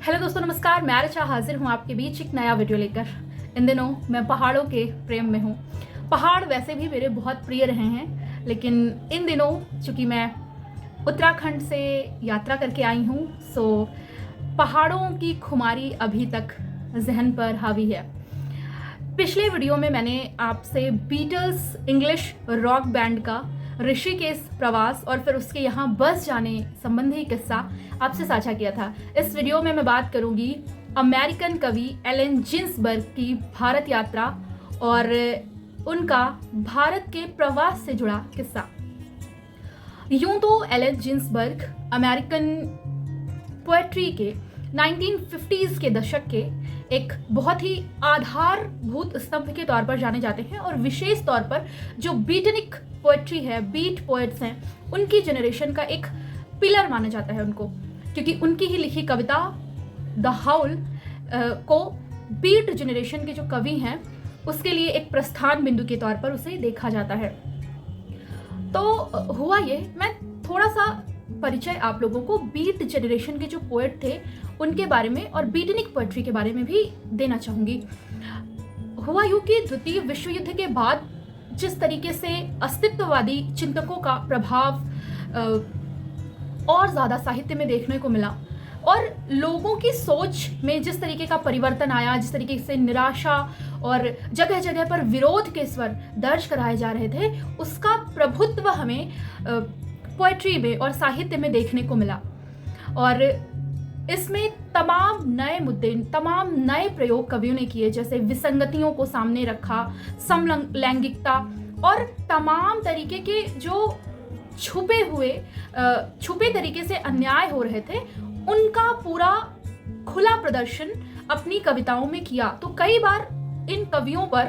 Hello दोस्तों, नमस्कार। मैं आरचा हाजिर हूँ आपके बीच एक नया वीडियो लेकर। इन दिनों मैं पहाड़ों के प्रेम में हूँ। पहाड़ वैसे भी मेरे बहुत प्रिय रहे हैं, लेकिन इन दिनों चूँकि मैं उत्तराखंड से यात्रा करके आई हूँ, सो पहाड़ों की खुमारी अभी तक जहन पर हावी है। पिछले वीडियो में मैंने आपसे बीटल्स इंग्लिश रॉक बैंड का ऋषिकेश प्रवास और फिर उसके यहाँ बस जाने संबंधी किस्सा आपसे साझा किया था। इस वीडियो में मैं बात करूंगी अमेरिकन कवि एलन जिन्सबर्ग की भारत यात्रा और उनका भारत के प्रवास से जुड़ा किस्सा। यूं तो एलन जिन्सबर्ग अमेरिकन पोएट्री के 1950s के दशक के एक बहुत ही आधारभूत स्तंभ के तौर पर जाने जाते हैं और विशेष तौर पर जो बीटनिक पोएट्री है, बीट पोएट्स हैं, उनकी जनरेशन का एक पिलर माना जाता है उनको, क्योंकि उनकी ही लिखी कविता द हाउल को बीट जनरेशन के जो कवि हैं उसके लिए एक प्रस्थान बिंदु के तौर पर उसे देखा जाता है। तो हुआ ये, मैं थोड़ा सा परिचय आप लोगों को बीट जनरेशन के जो पोएट थे उनके बारे में और बीटनिक पोएट्री के बारे में भी देना चाहूँगी। हुआ यूँ कि द्वितीय विश्व युद्ध के बाद जिस तरीके से अस्तित्ववादी चिंतकों का प्रभाव और ज़्यादा साहित्य में देखने को मिला और लोगों की सोच में जिस तरीके का परिवर्तन आया, जिस तरीके से निराशा और जगह जगह पर विरोध के स्वर दर्ज कराए जा रहे थे, उसका प्रभुत्व हमें पोएट्री में और साहित्य में देखने को मिला। और इसमें तमाम नए मुद्दे, तमाम नए प्रयोग कवियों ने किए, जैसे विसंगतियों को सामने रखा, समलैंगिकता और तमाम तरीके के जो छुपे तरीके से अन्याय हो रहे थे उनका पूरा खुला प्रदर्शन अपनी कविताओं में किया। तो कई बार इन कवियों पर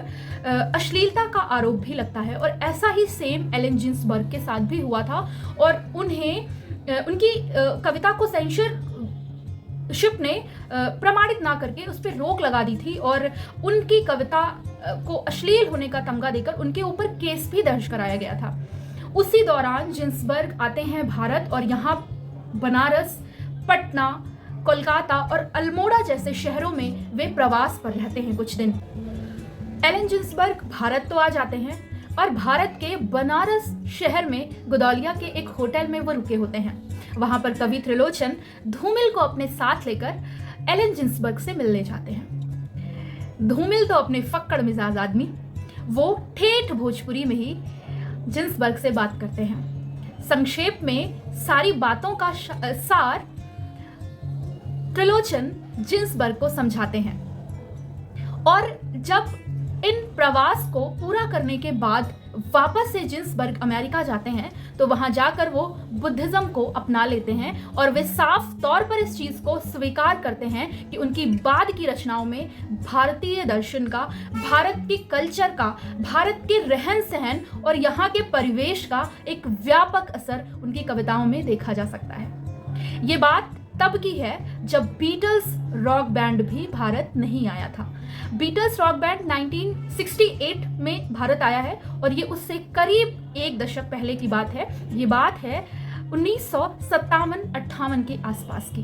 अश्लीलता का आरोप भी लगता है और ऐसा ही सेम एलन जिन्सबर्ग के साथ भी हुआ था और उनकी कविता को सेंसरशिप ने प्रमाणित ना करके उस पर रोक लगा दी थी और उनकी कविता को अश्लील होने का तमगा देकर उनके ऊपर केस भी दर्ज कराया गया था। उसी दौरान जिन्सबर्ग आते हैं भारत और यहाँ बनारस, पटना, कोलकाता और अल्मोड़ा जैसे शहरों में वे प्रवास पर रहते हैं कुछ दिन। एलन जिन्सबर्ग भारत तो आ जाते हैं और भारत के बनारस शहर में गुदौलिया के एक होटल में वो रुके होते हैं। वहां पर कवि त्रिलोचन धूमिल को अपने साथ लेकर एलन जिन्सबर्ग से मिलने जाते हैं। धूमिल तो अपने फक्कड़ मिजाज आदमी, वो ठेठ भोजपुरी में ही जिन्सबर्ग से बात करते हैं। संक्षेप में सारी बातों का सार त्रिलोचन जिन्सबर्ग को समझाते हैं और जब इन प्रवास को पूरा करने के बाद वापस से जिन्सबर्ग अमेरिका जाते हैं तो वहां जाकर वो बुद्धिज्म को अपना लेते हैं और वे साफ तौर पर इस चीज को स्वीकार करते हैं कि उनकी बाद की रचनाओं में भारतीय दर्शन का, भारत की कल्चर का, भारत के रहन सहन और यहाँ के परिवेश का एक व्यापक असर उनकी कविताओं में देखा जा सकता है। ये बात तब की है जब बीटल्स रॉक बैंड भी भारत नहीं आया था। बीटल्स रॉक बैंड 1968 में भारत आया है और ये उससे करीब एक दशक पहले की बात है। ये बात है 1957-58 के आसपास की।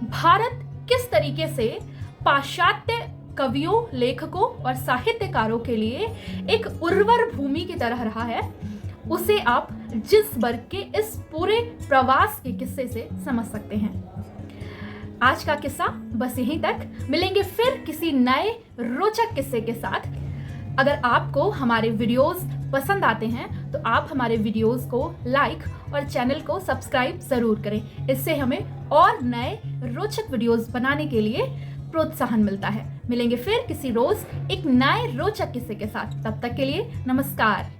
भारत किस तरीके से पाश्चात्य कवियों, लेखकों और साहित्यकारों के लिए एक उर्वर भूमि की तरह रहा है, उसे आप जिन्सबर्ग के इस पूरे प्रवास के किस्से से समझ सकते हैं। आज का किस्सा बस यहीं तक। मिलेंगे फिर किसी नए रोचक किस्से के साथ। अगर आपको हमारे वीडियोस पसंद आते हैं तो आप हमारे वीडियोस को लाइक और चैनल को सब्सक्राइब जरूर करें। इससे हमें और नए रोचक वीडियोस बनाने के लिए प्रोत्साहन मिलता है। मिलेंगे फिर किसी रोज एक नए रोचक किस्से के साथ। तब तक के लिए नमस्कार।